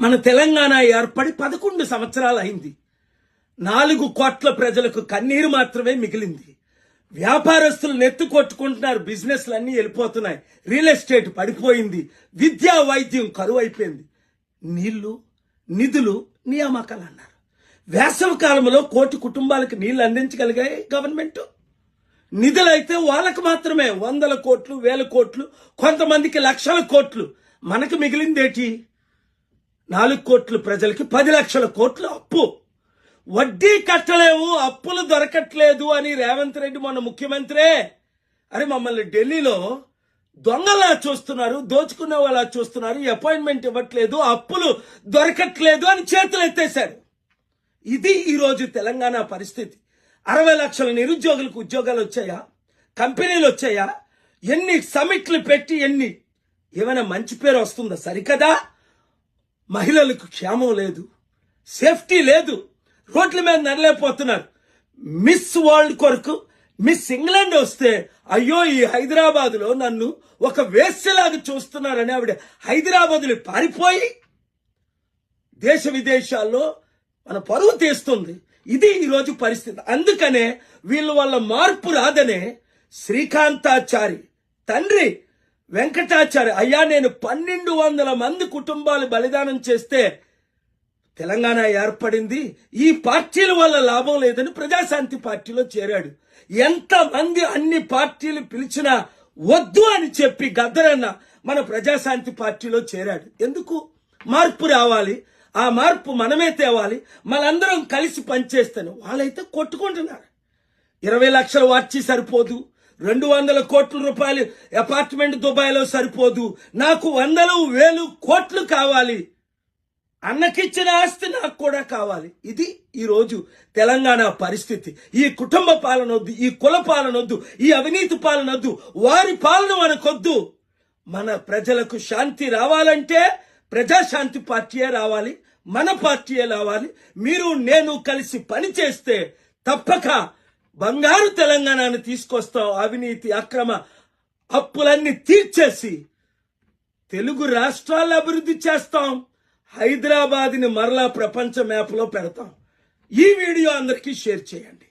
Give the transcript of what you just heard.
మన తెలంగాణ ఏర్పడి 11 సంవత్సరాలు అయింది. 4 కోట్ల ప్రజలకు కన్నీరు మాత్రమే మిగిలింది. వ్యాపారస్తులు నెత్తి కొట్టుకుంటున్నారు, బిజినెస్లన్నీ వెళ్ళిపోతున్నాయి, రియల్ ఎస్టేట్ పడిపోయింది, విద్యా వైద్యం కరువు అయిపోయింది. నీళ్లు, నిధులు, నియామకాలు అన్నారు. వేసవి కాలంలో 1 కోటి కుటుంబాలకు నీళ్లు అందించగలిగాయి గవర్నమెంట్. నిధులైతే వాళ్ళకు మాత్రమే 100 కోట్లు, 1000 కోట్లు, కొంతమందికి లక్షల కోట్లు. మనకు మిగిలిందేటి? 4 కోట్ల ప్రజలకి 10 లక్షల కోట్లు అప్పు. వడ్డీ కట్టలేవు, అప్పులు దొరకట్లేదు అని రేవంత్ రెడ్డి మొన్న ముఖ్యమంత్రే అరే మమ్మల్ని ఢిల్లీలో దొంగలా చూస్తున్నారు, దోచుకునే వాళ్ళ చూస్తున్నారు, అపాయింట్మెంట్ ఇవ్వట్లేదు, అప్పులు దొరకట్లేదు అని చేతులు ఎత్తేశారు. ఇది ఈరోజు తెలంగాణ పరిస్థితి. 60 లక్షల నిరుద్యోగులకు ఉద్యోగాలు వచ్చాయా? కంపెనీలు వచ్చాయా? ఎన్ని సమిట్లు పెట్టి ఏమైనా మంచి పేరు వస్తుందా? సరికదా. మహిళలకు క్షేమం లేదు, సేఫ్టీ లేదు, రోడ్ల మీద నడలేకపోతున్నారు. మిస్ వరల్డ్ కొరకు మిస్ ఇంగ్లాండ్ వస్తే అయ్యో ఈ హైదరాబాద్ లో నన్ను ఒక వేశ్యలాగా చూస్తున్నారని ఆవిడ హైదరాబాద్లో పారిపోయి దేశ విదేశాల్లో మన పరువు తీస్తుంది. ఇది ఈరోజు పరిస్థితి. అందుకనే వీళ్ళ వల్ల మార్పు రాదనే శ్రీకాంతాచారి తండ్రి వెంకటాచారి అయ్యా నేను 1200 మంది కుటుంబాలు బలిదానం చేస్తే తెలంగాణ ఏర్పడింది, ఈ పార్టీల వల్ల లాభం లేదని ప్రజాశాంతి పార్టీలో చేరాడు. ఎంతమంది అన్ని పార్టీలు పిలిచినా వద్దు అని చెప్పి గద్దరన్న మన ప్రజాశాంతి పార్టీలో చేరాడు. ఎందుకు? మార్పు రావాలి, ఆ మార్పు మనమే తేవాలి, మనందరం కలిసి పనిచేస్తాను. వాళ్ళైతే కొట్టుకుంటున్నారు. 20 లక్షల వార్చి సరిపోదు, 200 కోట్ల రూపాయలు అపార్ట్మెంట్ దుబాయ్లో సరిపోదు, నాకు 100,000 కోట్లు కావాలి, అన్నకిచ్చిన ఆస్తి నాకు కూడా కావాలి. ఇది ఈరోజు తెలంగాణ పరిస్థితి. ఈ కుటుంబ పాలన వద్దు, ఈ కుల పాలన వద్దు, ఈ అవినీతి పాలన వద్దు, వారి పాలన మనకొద్దు. మన ప్రజలకు శాంతి రావాలంటే ప్రజాశాంతి పార్టీయే రావాలి, మన పార్టీయే రావాలి. మీరు నేను కలిసి పని చేస్తే తప్పక బంగారు తెలంగాణను తీసుకొస్తాం. అవినీతి అక్రమ అప్పులన్నీ తీర్చేసి తెలుగు రాష్ట్రాలను అభివృద్ధి చేస్తాం. హైదరాబాద్ని మరలా ప్రపంచ మ్యాప్లో పెడతాం. ఈ వీడియో అందరికీ షేర్ చేయండి.